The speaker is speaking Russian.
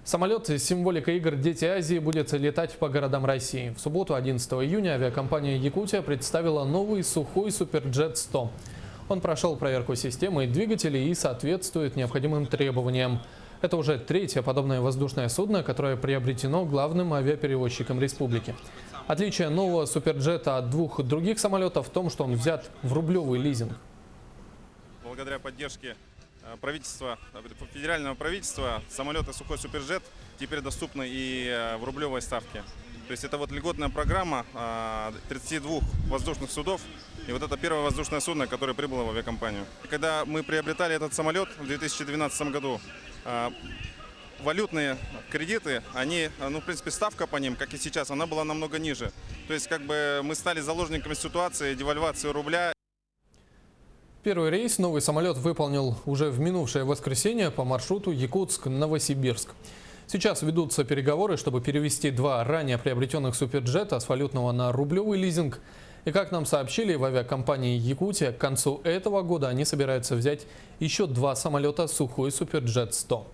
Самолет с символикой игр «Дети Азии» будет летать по городам России. В субботу, 11 июня, авиакомпания «Якутия» представила новый сухой Суперджет-100. Он прошел проверку системы двигателей и соответствует необходимым требованиям. Это уже третье подобное воздушное судно, которое приобретено главным авиаперевозчиком республики. Отличие нового Суперджета от двух других самолетов в том, что он взят в рублевый лизинг. Благодаря поддержке федерального правительства самолеты «Сухой Суперджет» теперь доступны и в рублевой ставке. То есть это вот льготная программа 32 воздушных судов. И вот это первое воздушное судно, которое прибыло в авиакомпанию. Когда мы приобретали этот самолет в 2012 году, валютные кредиты, в принципе, ставка по ним, как и сейчас, она была намного ниже. То есть мы стали заложниками ситуации девальвации рубля. Первый рейс новый самолет выполнил уже в минувшее воскресенье по маршруту Якутск-Новосибирск. Сейчас ведутся переговоры, чтобы перевести два ранее приобретенных суперджета с валютного на рублевый лизинг. И как нам сообщили в авиакомпании «Якутия», к концу этого года они собираются взять еще два самолета «Сухой Суперджет-100».